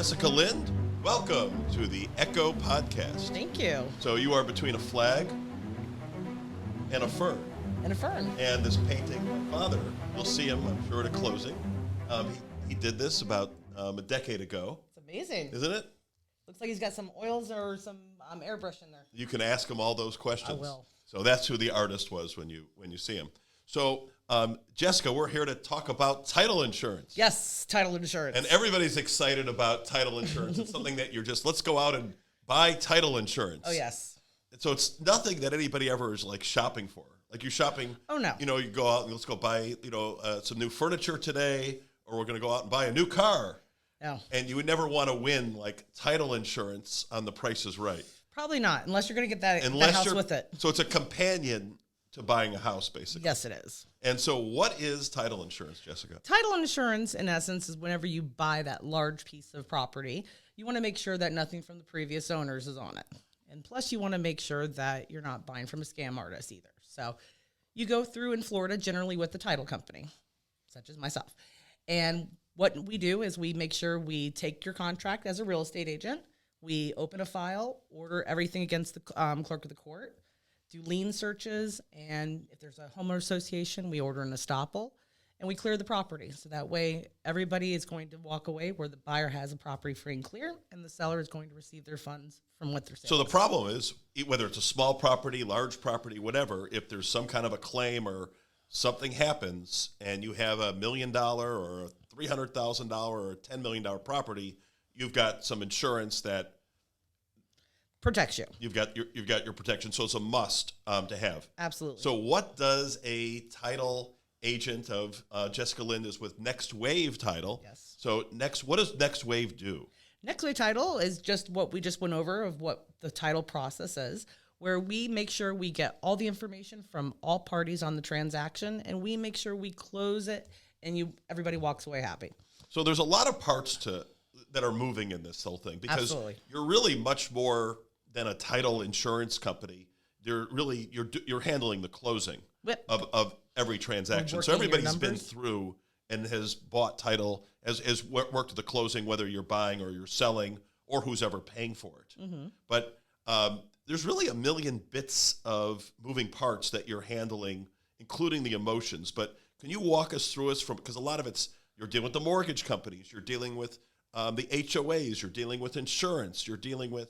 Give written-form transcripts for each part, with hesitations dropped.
Jessica Lind, welcome to the Echo Podcast. Thank you. So you are between a flag and a fern. And a fern. And this painting, my father, you'll see him, I'm sure, at a closing. He did this about a decade ago. It's amazing. Isn't it? Looks like he's got some oils or some airbrush in there. You can ask him all those questions. I will. So that's who the artist was when you see him. So, Jessica, we're here to talk about title insurance. Yes, title insurance. And everybody's excited about title insurance. It's something that let's go out and buy title insurance. Oh, yes. And so it's nothing that anybody ever is like shopping for. Like you're shopping. Oh, no. You know, you go out and let's go buy, some new furniture today, or we're going to go out and buy a new car. No. And you would never want to win like title insurance on The Price is Right. Probably not, unless you're going to get that house with it. So it's a companion to buying a house, basically. Yes, it is. And so what is title insurance, Jessica? Title insurance, in essence, is whenever you buy that large piece of property, you want to make sure that nothing from the previous owners is on it. And plus, you want to make sure that you're not buying from a scam artist either. So you go through in Florida, generally with the title company, such as myself. And what we do is we make sure we take your contract as a real estate agent. We open a file, order everything against the clerk of the court, do lien searches, and if there's a homeowner association, we order an Estoppel, and we clear the property. So that way, everybody is going to walk away where the buyer has a property free and clear, and the seller is going to receive their funds from what they're selling. So the problem is, whether it's a small property, large property, whatever, if there's some kind of a claim or something happens, and you have $1 million or a $300,000 or a $10 million property, you've got some insurance that protects you. You've got your protection, so it's a must to have. Absolutely. So what does a title agent of Jessica Lind is with Next Wave Title? Yes. So what does Next Wave do? Next Wave Title is just what we just went over of what the title process is, where we make sure we get all the information from all parties on the transaction, and we make sure we close it, and everybody walks away happy. So there's a lot of parts that are moving in this whole thing, because Absolutely. You're really much more than a title insurance company. You're handling the closing of every transaction. So everybody's been through and has bought title, has worked at the closing, whether you're buying or you're selling or who's ever paying for it. Mm-hmm. But there's really a million bits of moving parts that you're handling, including the emotions. But can you walk us through because a lot of you're dealing with the mortgage companies, you're dealing with the HOAs, you're dealing with insurance, you're dealing with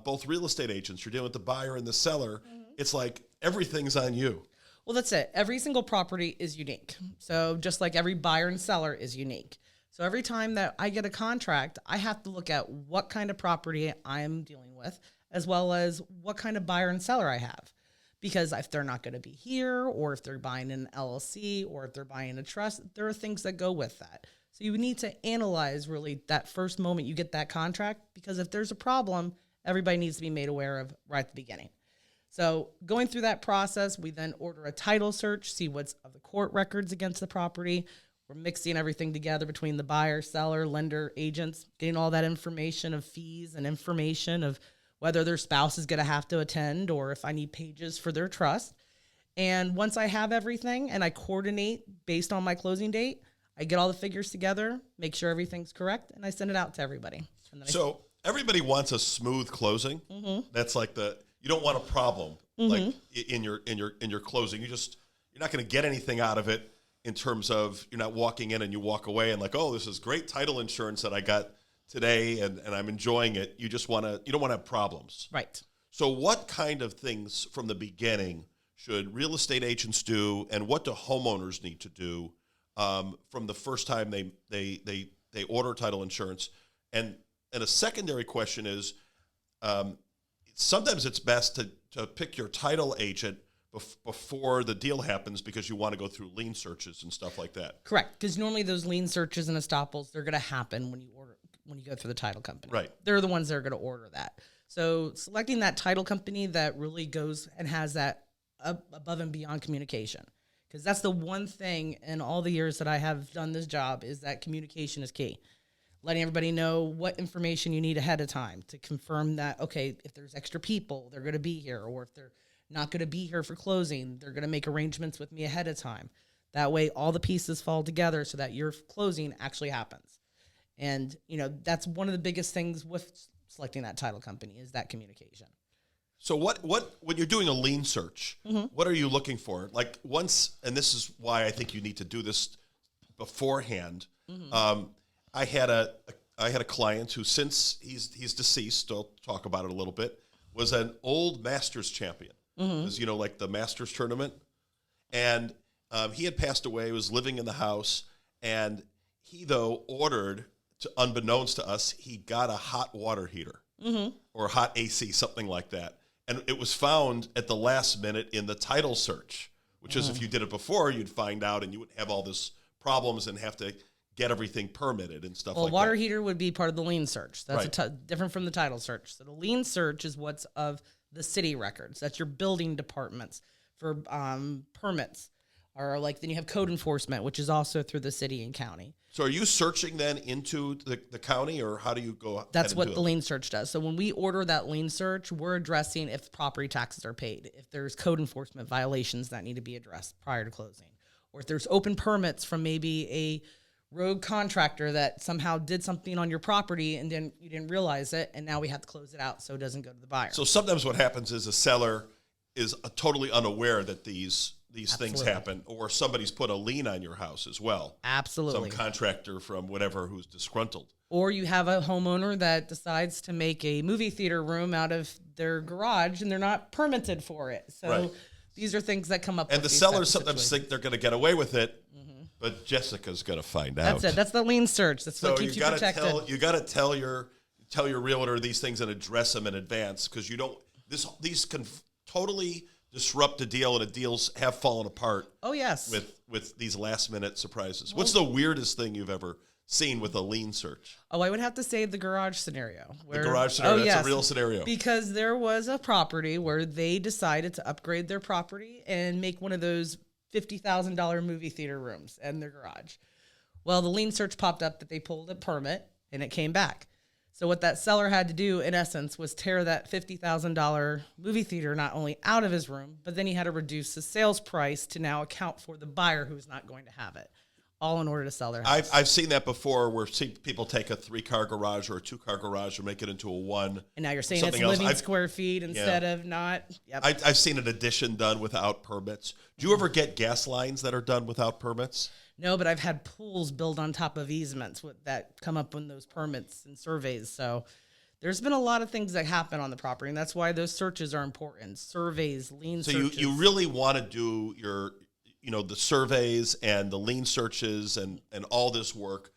both real estate agents, you're dealing with the buyer and the seller. Mm-hmm. It's like everything's on you. Well, that's it. Every single property is unique. So just like every buyer and seller is unique. So every time that I get a contract, I have to look at what kind of property I am dealing with, as well as what kind of buyer and seller I have. Because if they're not going to be here, or if they're buying an LLC, or if they're buying a trust, there are things that go with that. So you need to analyze really that first moment you get that contract, because if there's a problem, everybody needs to be made aware of right at the beginning. So going through that process, we then order a title search, see what's of the court records against the property. We're mixing everything together between the buyer, seller, lender, agents, getting all that information of fees and information of whether their spouse is going to have to attend or if I need pages for their trust. And once I have everything and I coordinate based on my closing date, I get all the figures together, make sure everything's correct, and I send it out to everybody. And then everybody wants a smooth closing. Mm-hmm. That's like you don't want a problem like in your closing. You're not going to get anything out of it in terms of you're not walking in and you walk away and like, oh, this is great title insurance that I got today and I'm enjoying it. You don't want to have problems. Right. So what kind of things from the beginning should real estate agents do, and what do homeowners need to do from the first time they order title insurance? And a secondary question is, sometimes it's best to pick your title agent before the deal happens because you want to go through lien searches and stuff like that. Correct, because normally those lien searches and estoppels, they're going to happen when you go through the title company. Right. They're the ones that are going to order that. So selecting that title company that really goes and has that above and beyond communication, because that's the one thing in all the years that I have done this job is that communication is key. Letting everybody know what information you need ahead of time to confirm that, okay, if there's extra people, they're going to be here, or if they're not going to be here for closing, they're going to make arrangements with me ahead of time. That way, all the pieces fall together so that your closing actually happens. And, that's one of the biggest things with selecting that title company is that communication. So when you're doing a lien search, what are you looking for? Like and this is why I think you need to do this beforehand. I had a client who, since he's deceased, I'll talk about it a little bit, was an old Masters champion. As like the Masters tournament. And he had passed away, was living in the house, and he, though, ordered, unbeknownst to us, he got a hot water heater or hot AC, something like that. And it was found at the last minute in the title search, which is, if you did it before, you'd find out and you would have all this problems and have to get everything permitted and stuff like that. Well, water heater would be part of the lien search. That's right. Different from the title search. So the lien search is what's of the city records. That's your building departments for permits. Or then you have code enforcement, which is also through the city and county. So are you searching then into the county, or how do you go? That's what the lien search does. So when we order that lien search, we're addressing if property taxes are paid, if there's code enforcement violations that need to be addressed prior to closing, or if there's open permits from maybe a rogue contractor that somehow did something on your property and then you didn't realize it, and now we have to close it out so it doesn't go to the buyer. So sometimes what happens is a seller is totally unaware that these things happen, or somebody's put a lien on your house as well. Absolutely. Some contractor from whatever who's disgruntled. Or you have a homeowner that decides to make a movie theater room out of their garage and they're not permitted for it. So these are things that come up. And the sellers sometimes think they're going to get away with it, but Jessica's going to find out. That's it. That's the lien search. That's what keeps you protected. You got to tell your realtor these things and address them in advance, because these can totally disrupt the deal, and the deals have fallen apart. Oh, yes. With these last minute surprises. What's the weirdest thing you've ever seen with a lien search? Oh, I would have to say the garage scenario. The garage scenario, that's a real scenario. Because there was a property where they decided to upgrade their property and make one of those $50,000 movie theater rooms in their garage. Well, the lien search popped up that they pulled a permit and it came back. So what that seller had to do, in essence, was tear that $50,000 movie theater not only out of his room, but then he had to reduce the sales price to now account for the buyer who's not going to have it, all in order to sell their house. I've seen that before, where people take a 3-car garage or a 2-car garage and make it into a 1. And now you're saying it's living square feet instead of not. Yep. I've seen an addition done without permits. Do you ever get gas lines that are done without permits? No, but I've had pools built on top of easements that come up on those permits and surveys. So there's been a lot of things that happen on the property, and that's why those searches are important. Surveys, lien searches. So you really want to do your, the surveys and the lien searches and all this work,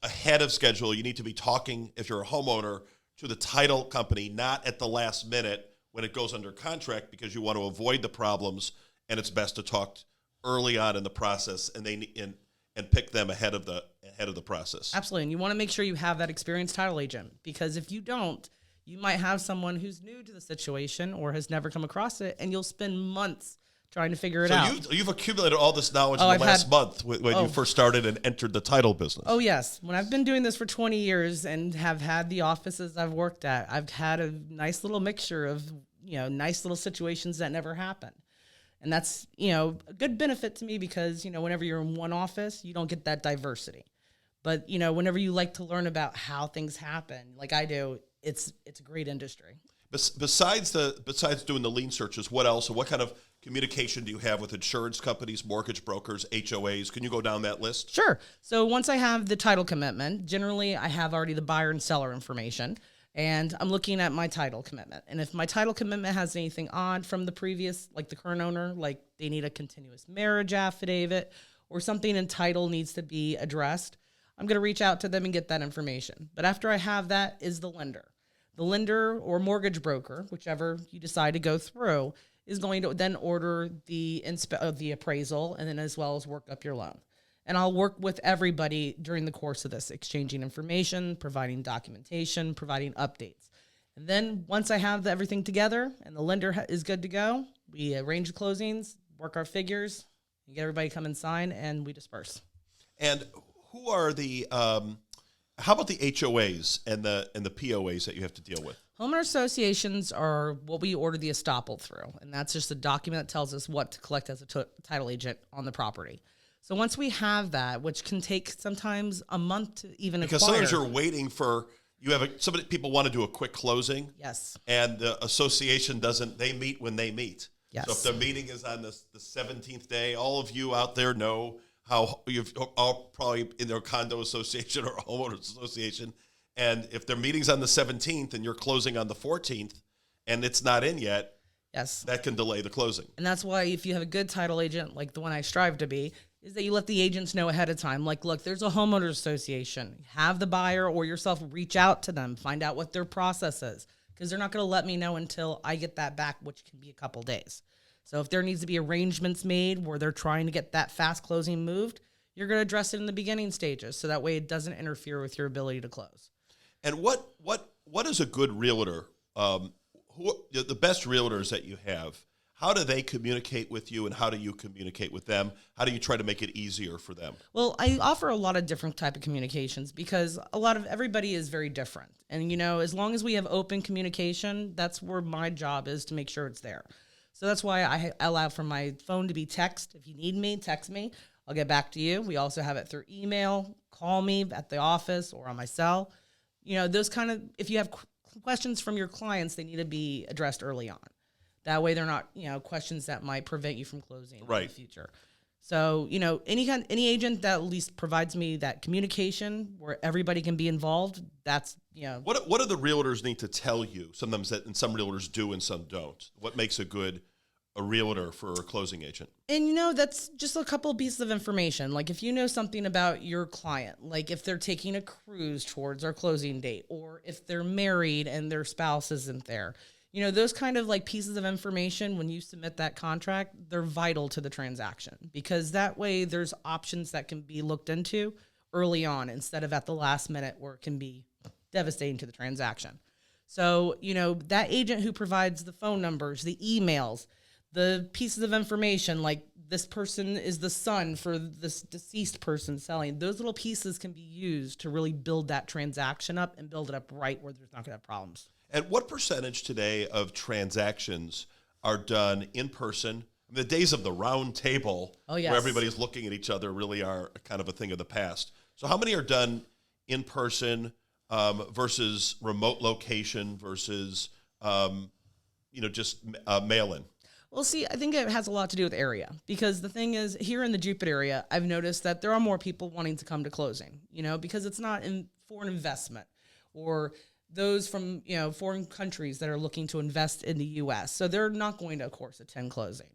ahead of schedule. You need to be talking, if you're a homeowner, to the title company, not at the last minute when it goes under contract, because you want to avoid the problems, and it's best to talk early on in the process, and pick them ahead of the process. Absolutely. And you want to make sure you have that experienced title agent, because if you don't, you might have someone who's new to the situation or has never come across it, and you'll spend months trying to figure it out. So you've accumulated all this knowledge in the last month when you first started and entered the title business. Oh, yes. When I've been doing this for 20 years and have had the offices I've worked at, I've had a nice little mixture of, nice little situations that never happen. And that's, a good benefit to me, because, whenever you're in one office, you don't get that diversity. But, whenever you like to learn about how things happen, like I do, it's a great industry. Besides doing the lien searches, what else? What kind of communication do you have with insurance companies, mortgage brokers, HOAs? Can you go down that list? Sure. So once I have the title commitment, generally I have already the buyer and seller information. And I'm looking at my title commitment. And if my title commitment has anything odd from the previous, like the current owner, like they need a continuous marriage affidavit or something in title needs to be addressed, I'm going to reach out to them and get that information. But after I have that is the lender. The lender or mortgage broker, whichever you decide to go through, is going to then order the appraisal and then as well as work up your loan. And I'll work with everybody during the course of this, exchanging information, providing documentation, providing updates. And then once I have everything together and the lender is good to go, we arrange the closings, work our figures, get everybody come and sign, and we disperse. And who are how about the HOAs and the POAs that you have to deal with? Homeowner associations are what we order the Estoppel through, and that's just a document that tells us what to collect as a title agent on the property. So once we have that, which can take sometimes a month to even because acquire. sometimes you're waiting for people want to do a quick closing. Yes. And the association doesn't. They meet when they meet. Yes. So if the meeting is on the 17th day, all of you out there know how you've all probably in their condo association or homeowners association. And if their meeting's on the 17th and you're closing on the 14th and it's not in yet, yes, that can delay the closing. And that's why if you have a good title agent, like the one I strive to be, is that you let the agents know ahead of time. Like, look, there's a homeowners association. Have the buyer or yourself reach out to them, find out what their process is, because they're not going to let me know until I get that back, which can be a couple days. So if there needs to be arrangements made where they're trying to get that fast closing moved, you're going to address it in the beginning stages, so that way it doesn't interfere with your ability to close. And what is a good realtor? Who the best realtors that you have? How do they communicate with you, and how do you communicate with them? How do you try to make it easier for them? Well, I offer a lot of different type of communications because everybody is very different. And, as long as we have open communication, that's where my job is to make sure it's there. So that's why I allow for my phone to be text. If you need me, text me. I'll get back to you. We also have it through email. Call me at the office or on my cell. Those kind of, if you have questions from your clients, they need to be addressed early on. That way they're not, questions that might prevent you from closing in the future. So, any agent that at least provides me that communication where everybody can be involved, that's, What do the realtors need to tell you? Sometimes and some realtors do and some don't. What makes a realtor for a closing agent? And, that's just a couple of pieces of information. Like if you know something about your client, like if they're taking a cruise towards our closing date, or if they're married and their spouse isn't there, those kind of like pieces of information, when you submit that contract, they're vital to the transaction, because that way there's options that can be looked into early on instead of at the last minute where it can be devastating to the transaction. So, that agent who provides the phone numbers, the emails, the pieces of information, like this person is the son for this deceased person selling, those little pieces can be used to really build that transaction up and build it up right where there's not going to have problems. And what percentage today of transactions are done in person? The days of the round table where everybody's looking at each other really are kind of a thing of the past. So how many are done in person versus remote location versus, just mail-in? Well, see, I think it has a lot to do with area, because the thing is, here in the Jupiter area, I've noticed that there are more people wanting to come to closing, because it's not for an investment, or those from, foreign countries that are looking to invest in the U.S. So they're not going to, of course, attend closing.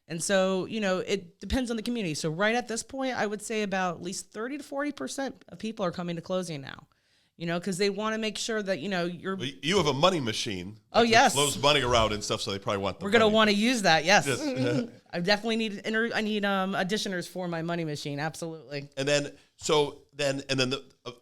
And so, it depends on the community. So right at this point, I would say about at least 30 to 40% of people are coming to closing now. Because they want to make sure that, You have a money machine. Oh, yes. Flows money around and stuff, so they probably want the We're going to money. want to use that, yes. I definitely need additioners for my money machine, absolutely. And then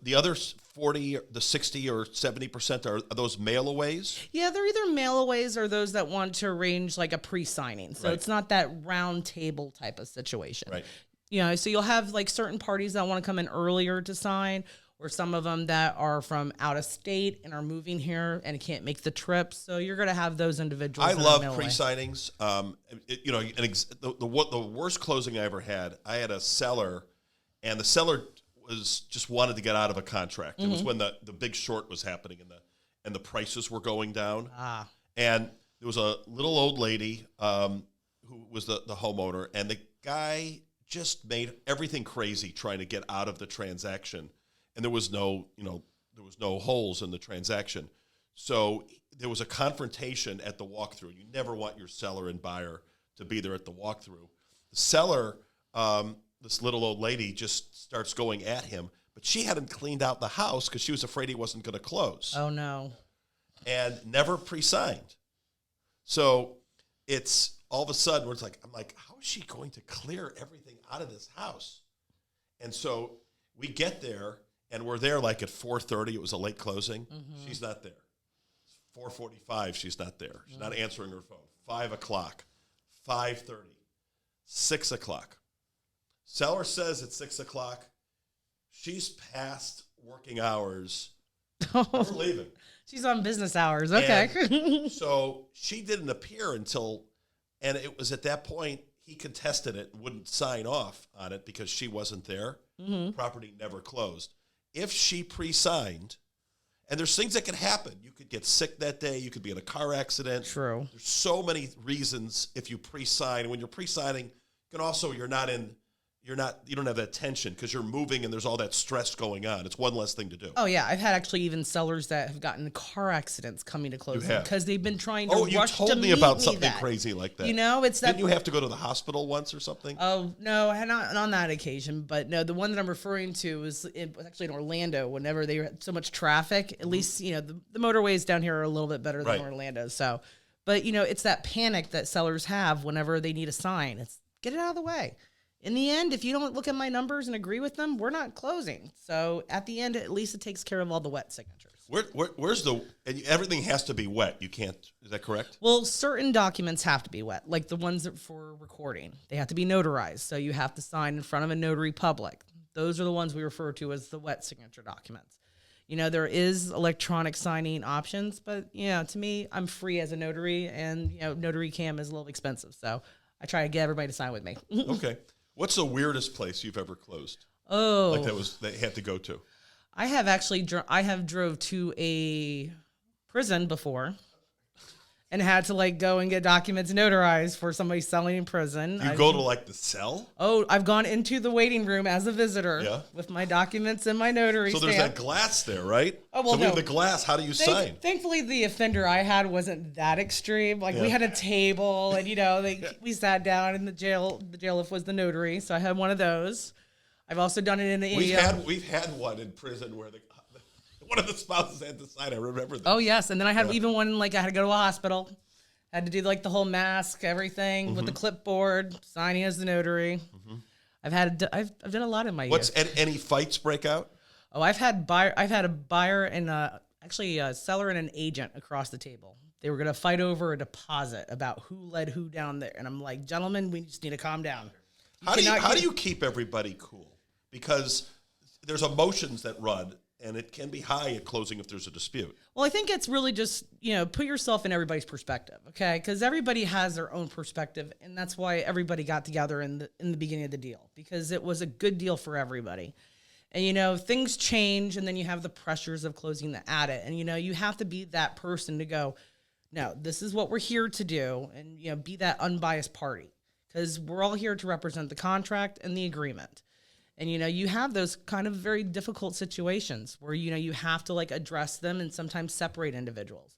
the other 40, the 60 or 70% are those mail-aways? Yeah, they're either mail-aways or those that want to arrange like a pre-signing. So it's not that round table type of situation. Right. So you'll have like certain parties that want to come in earlier to sign, or some of them that are from out of state and are moving here and can't make the trip. So you're going to have those individuals. I love pre-signings. The worst closing I ever had, I had a seller, and the seller just wanted to get out of a contract. It was when the big short was happening and the prices were going down. And there was a little old lady who was the homeowner, and the guy just made everything crazy trying to get out of the transaction. And there was no holes in the transaction. So there was a confrontation at the walkthrough. You never want your seller and buyer to be there at the walkthrough. The seller, this little old lady, just starts going at him, but she hadn't cleaned out the house because she was afraid he wasn't going to close. Oh, no. And never pre-signed. So it's all of a sudden, I'm like, how is she going to clear everything out of this house? And so we get there, and we're there like at 4:30. It was a late closing. She's not there. 4:45, she's not there. She's not answering her phone. 5 o'clock, 5:30, 6 o'clock. Seller says it's 6 o'clock. She's past working hours. We're leaving. She's on business hours. Okay. So she didn't appear until, and it was at that point he contested it and wouldn't sign off on it because she wasn't there. Property never closed. If she pre-signed, and there's things that could happen. You could get sick that day. You could be in a car accident. True. There's so many reasons if you pre-sign. When you're pre-signing, you can also, you don't have that tension because you're moving and there's all that stress going on. It's one less thing to do. Oh, yeah. I've had actually even sellers that have gotten car accidents coming to closing because they've been trying to rush to meet me. Oh, you told me about something crazy like that. You know, it's that. Didn't you have to go to the hospital once or something? Oh, no, not on that occasion. But no, the one that I'm referring to was actually in Orlando. Whenever they had so much traffic, at least, you know, the motorways down here are a little bit better than Orlando. So, but, you know, it's that panic that sellers have whenever they need a sign. It's get it out of the way. In the end, if you don't look at my numbers and agree with them, we're not closing. So at the end, at least it takes care of all the wet signatures. Where's and everything has to be wet. You can't, is that correct? Well, certain documents have to be wet, like the ones that for recording. They have to be notarized. So you have to sign in front of a notary public. Those are the ones we refer to as the wet signature documents. You know, there is electronic signing options, but, you know, to me, I'm free as a notary, and, you know, notary cam is a little expensive. So I try to get everybody to sign with me. Okay. What's the weirdest place you've ever closed? Oh, like that you had to go to? I have actually I have drove to a prison before, and had to like go and get documents notarized for somebody selling in prison. You go to like the cell? Oh, I've gone into the waiting room as a visitor with my documents and my notary stamp. So there's that glass there, right? Oh, well, so with the glass, how do you sign? Thankfully, the offender I had wasn't that extreme. Like we had a table, and you know, we sat down in the jail. The jailiff was the notary, so I had one of those. I've also done it in the We've had one in prison where one of the spouses had to sign. I remember that. Oh yes, and then I had even one like I had to go to a hospital, had to do like the whole mask, everything with the clipboard, signing as the notary. I've done a lot in my years. Any fights break out? Oh, I've had a buyer and actually a seller and an agent across the table. They were gonna fight over a deposit about who led who down there, and I'm like, gentlemen, we just need to calm down. How do you keep everybody cool? Because there's emotions that run. And it can be high at closing if there's a dispute. Well, I think it's really just, you know, put yourself in everybody's perspective, okay? Because everybody has their own perspective, and that's why everybody got together in the beginning of the deal, because it was a good deal for everybody. And, you know, things change, and then you have the pressures of closing the audit. And, you know, you have to be that person to go, no, this is what we're here to do, and, you know, be that unbiased party. Because we're all here to represent the contract and the agreement. And, you know, you have those kind of very difficult situations where, you know, you have to like address them and sometimes separate individuals.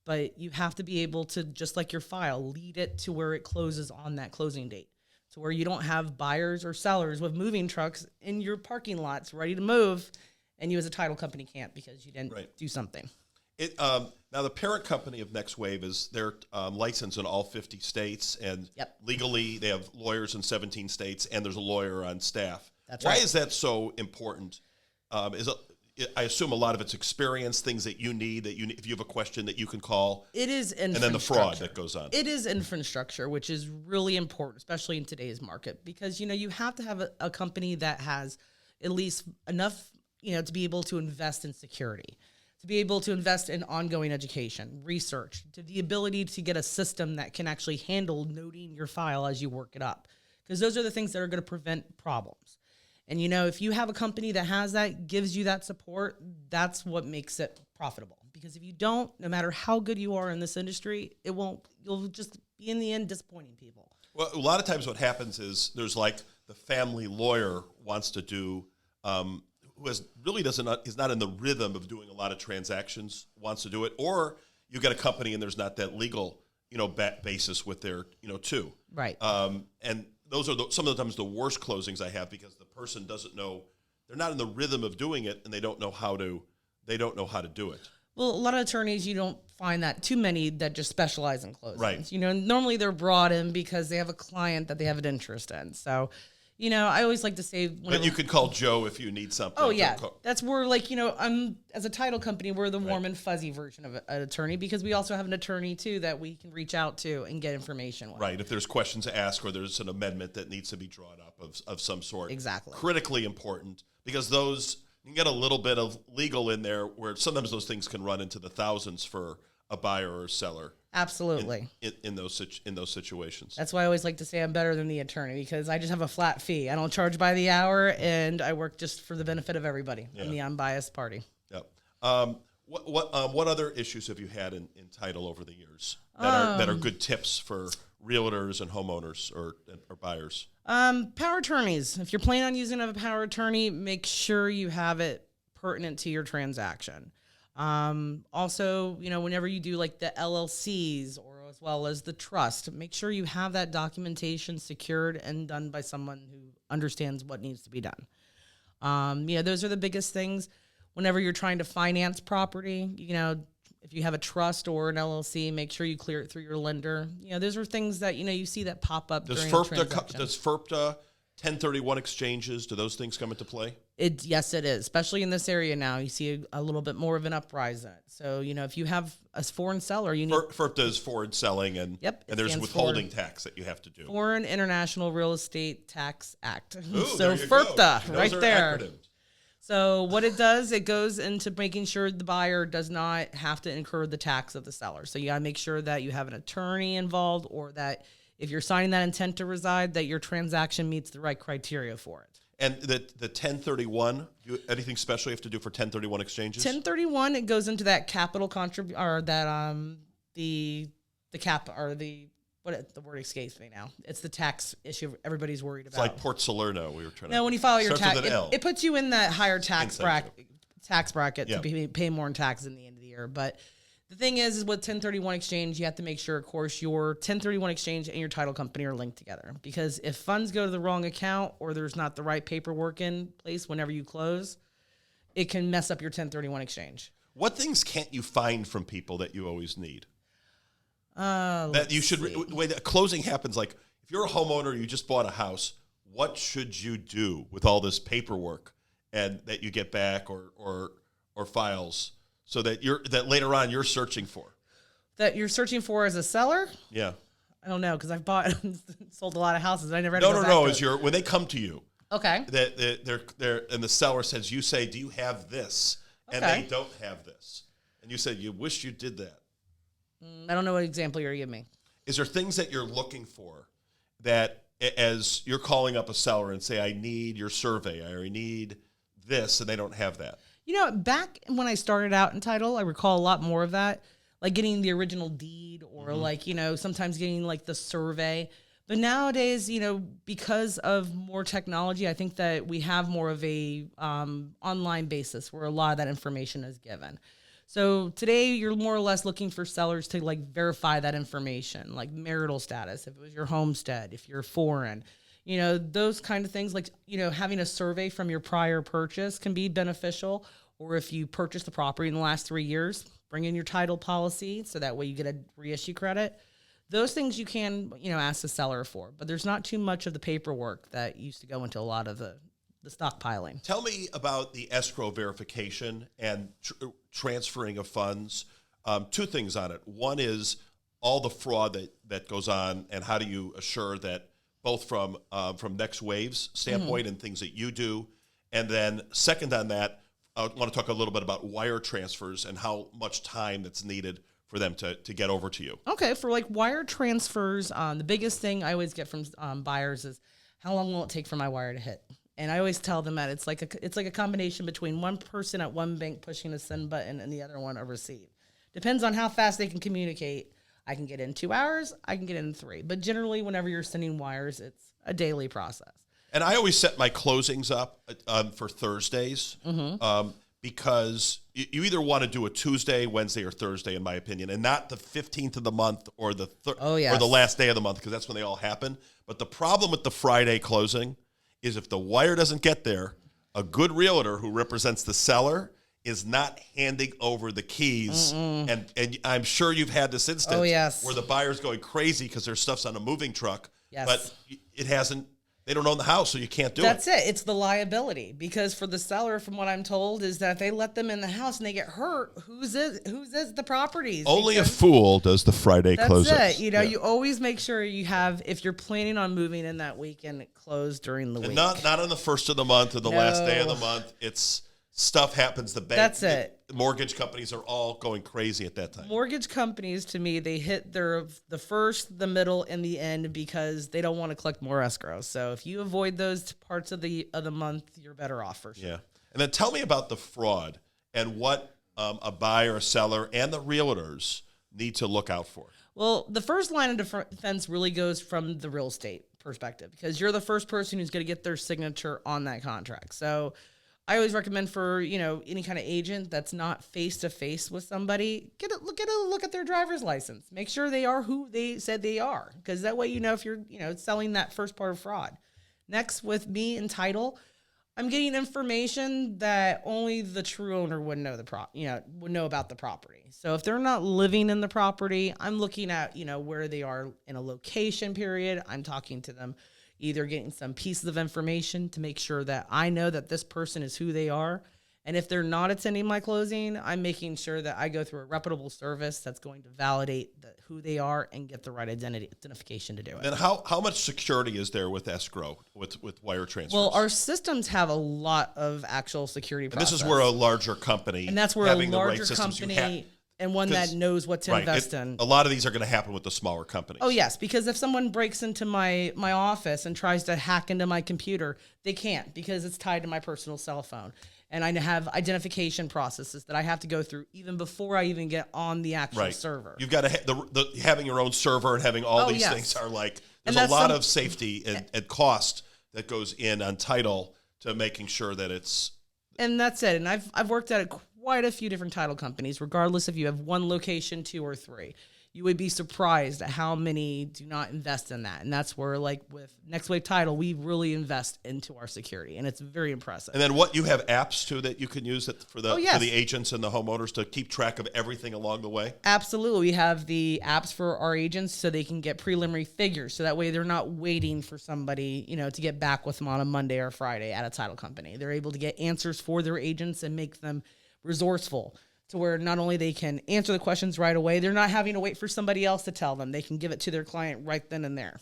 But you have to be able to, just like your file, lead it to where it closes on that closing date. So where you don't have buyers or sellers with moving trucks in your parking lots ready to move, and you as a title company can't because you didn't do something. Now, the parent company of Next Wave they're licensed in all 50 states, and legally they have lawyers in 17 states, and there's a lawyer on staff. Why is that so important? I assume a lot of it's experience, things that you need, if you have a question that you can call. It is infrastructure. And then the fraud that goes on. It is infrastructure, which is really important, especially in today's market, because, you know, you have to have a company that has at least enough, you know, to be able to invest in security, to be able to invest in ongoing education, research, to the ability to get a system that can actually handle noting your file as you work it up. Because those are the things that are going to prevent problems. And, you know, if you have a company that has that, gives you that support, that's what makes it profitable. Because if you don't, no matter how good you are in this industry, you'll just be in the end disappointing people. Well, a lot of times what happens is there's like the family lawyer wants to do, who is not in the rhythm of doing a lot of transactions, wants to do it. Or you get a company and there's not that legal, you know, basis with their, you know, two. Right. And those are some of the times the worst closings I have, because the person doesn't know, they're not in the rhythm of doing it, and they don't know how to do it. Well, a lot of attorneys, you don't find that too many that just specialize in closings. Right. You know, normally they're brought in because they have a client that they have an interest in. So, you know, I always like to say, but you could call Joe if you need something. Oh yeah, that's where, like, you know, as a title company, we're the warm and fuzzy version of an attorney, because we also have an attorney too that we can reach out to and get information with. Right, if there's questions to ask, or there's an amendment that needs to be drawn up of some sort. Exactly. Critically important, because those, you can get a little bit of legal in there where sometimes those things can run into the thousands for a buyer or a seller. Absolutely. In those situations. That's why I always like to say I'm better than the attorney, because I just have a flat fee. I don't charge by the hour, and I work just for the benefit of everybody. I'm the unbiased party. Yep. What other issues have you had in title over the years that are good tips for realtors and homeowners or buyers? Power attorneys. If you're planning on using a power attorney, make sure you have it pertinent to your transaction. Also, whenever you do like the LLCs or as well as the trust, make sure you have that documentation secured and done by someone who understands what needs to be done. Those are the biggest things. Whenever you're trying to finance property, if you have a trust or an LLC, make sure you clear it through your lender. Those are things that, you see that pop up during a transaction. Does FIRPTA 1031 exchanges, do those things come into play? Yes, it is. Especially in this area now, you see a little bit more of an uprising. So, if you have a foreign seller, you need... FIRPTA is foreign selling, and there's withholding tax that you have to do. Foreign International Real Estate Tax Act. Ooh, so FIRPTA, right there. Acronyms. So what it does, it goes into making sure the buyer does not have to incur the tax of the seller. So you got to make sure that you have an attorney involved, or that if you're signing that intent to reside, that your transaction meets the right criteria for it. And the 1031, anything special you have to do for 1031 exchanges? 1031, it goes into that capital or that the cap or the word escapes me now. It's the tax issue everybody's worried about. It's like Port Salerno. We were trying to. No, when you file your tax, it puts you in that higher tax bracket Yeah. to pay more in taxes in the end of the year. But the thing is with 1031 exchange, you have to make sure, of course, your 1031 exchange and your title company are linked together. Because if funds go to the wrong account or there's not the right paperwork in place whenever you close, it can mess up your 1031 exchange. What things can't you find from people that you always need? That you should, the way that closing happens, like if you're a homeowner, you just bought a house, what should you do with all this paperwork and that you get back or files so that that later on you're searching for? That you're searching for as a seller? Yeah. I don't know, because I've bought and sold a lot of houses. I never had No. When they come to you, okay, they're and the seller says, you say, do you have this? And they don't have this, and you say, you wish you did that. I don't know what example you're giving me. Is there things that you're looking for that, as you're calling up a seller and say, I need your survey, or I need this, and they don't have that? Back when I started out in title, I recall a lot more of that, like getting the original deed or sometimes getting like the survey. But nowadays, because of more technology, I think that we have more of a online basis where a lot of that information is given. So today you're more or less looking for sellers to like verify that information, like marital status, if it was your homestead, if you're foreign, those kind of things, like, having a survey from your prior purchase can be beneficial. Or if you purchased the property in the last 3 years, bring in your title policy so that way you get a reissue credit. Those things you can, ask the seller for, but there's not too much of the paperwork that used to go into a lot of the stockpiling. Tell me about the escrow verification and transferring of funds. Two things on it. One is all the fraud that goes on, and how do you assure that both from Next Wave's standpoint and things that you do, and then second on that, I want to talk a little bit about wire transfers and how much time that's needed for them to get over to you. Okay, for like wire transfers, the biggest thing I always get from buyers is, how long will it take for my wire to hit? And I always tell them that it's like a combination between one person at one bank pushing a send button and the other one a receive. Depends on how fast they can communicate. I can get in 2 hours, I can get in 3. But generally, whenever you're sending wires, it's a daily process. And I always set my closings up for Thursdays because you either want to do a Tuesday, Wednesday, or Thursday, in my opinion, and not the 15th of the month or the or the last day of the month, because that's when they all happen. But the problem with the Friday closing is if the wire doesn't get there, a good realtor who represents the seller is not handing over the keys. And I'm sure you've had this instance where the buyer's going crazy because their stuff's on a moving truck, but it hasn't. They don't own the house, so you can't do it. That's it. It's the liability. Because for the seller, from what I'm told, is that if they let them in the house and they get hurt, who's the properties? Only a fool does the Friday closings. That's it. You always make sure you have, if you're planning on moving in that weekend, it closed during the week. Not on the first of the month or the last day of the month. It's stuff happens. The bank, that's it. Mortgage companies are all going crazy at that time. Mortgage companies, to me, they hit the first, the middle, and the end because they don't want to collect more escrow. So if you avoid those parts of the month, you're better off for sure. Yeah. And then tell me about the fraud and what a buyer, a seller, and the realtors need to look out for. Well, the first line of defense really goes from the real estate perspective because you're the first person who's going to get their signature on that contract. So I always recommend for, any kind of agent that's not face-to-face with somebody, get a look at their driver's license. Make sure they are who they said they are because that way if you're, selling that first part of fraud. Next, with me and title, I'm getting information that only the true owner would know would know about the property. So if they're not living in the property, I'm looking at, where they are in a location period. I'm talking to them, either getting some pieces of information to make sure that I know that this person is who they are. And if they're not attending my closing, I'm making sure that I go through a reputable service that's going to validate who they are and get the right identification to do it. And how much security is there with escrow, with wire transfers? Well, our systems have a lot of actual security process. And this is where a larger company, and that's where having a larger the right systems company and one that knows what to invest in. A lot of these are going to happen with the smaller companies. Oh, yes, because if someone breaks into my office and tries to hack into my computer, they can't because it's tied to my personal cell phone. And I have identification processes that I have to go through even before I even get on the actual server. You've got to having your own server and having all these things are like, there's a lot of safety and cost that goes in on title to making sure that it's. And that's it. And I've worked at quite a few different title companies, regardless if you have one location, 2 or 3. You would be surprised at how many do not invest in that. And that's where, like with Next Wave Title, we really invest into our security, and it's very impressive. And then you have apps too that you can use for the agents and the homeowners to keep track of everything along the way? Absolutely. We have the apps for our agents so they can get preliminary figures. So that way they're not waiting for somebody, to get back with them on a Monday or Friday at a title company. They're able to get answers for their agents and make them resourceful to where not only they can answer the questions right away, they're not having to wait for somebody else to tell them. They can give it to their client right then and there.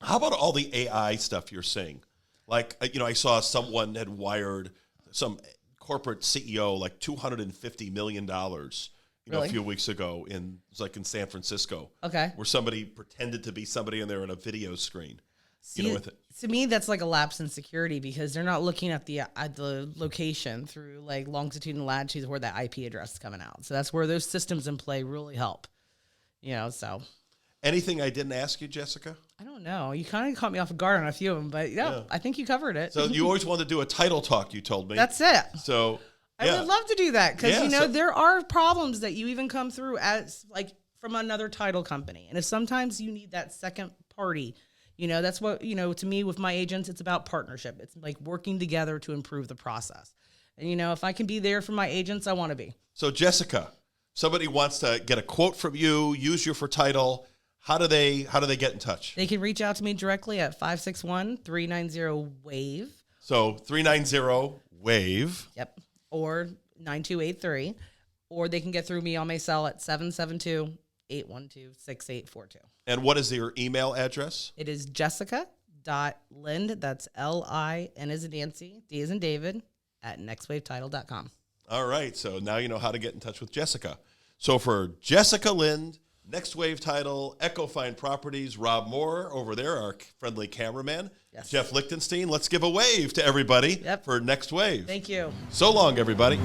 How about all the AI stuff you're seeing? Like, I saw someone had wired some corporate CEO like $250 million, a few weeks ago it was like in San Francisco. Okay. Where somebody pretended to be somebody and they're on a video screen. With it. To me, that's like a lapse in security because they're not looking at the location through like longitude and latitude where that IP address is coming out. So that's where those systems in play really help. So. Anything I didn't ask you, Jessica? I don't know. You kind of caught me off guard on a few of them, but yeah, I think you covered it. So you always wanted to do a title talk, you told me. That's it. So I would love to do that because, there are problems that you even come through as like from another title company. And if sometimes you need that second party, that's what, to me with my agents, it's about partnership. It's like working together to improve the process. And, if I can be there for my agents, I want to be. So Jessica, somebody wants to get a quote from you, use you for title. How do they get in touch? They can reach out to me directly at 561-390-WAVE. So 390-WAVE. Yep. Or 9283. Or they can get through me on my cell at 772-812-6842. And what is your email address? It is jessica.lind, that's L-I-N as in Nancy, D as in David, at nextwavetitle.com. All right, so now you know how to get in touch with Jessica. So for Jessica Lind, Next Wave Title, Echo Fine Properties, Rob Moore over there, our friendly cameraman, Jeff Lichtenstein, let's give a wave to everybody for Next Wave. Thank you. So long, everybody.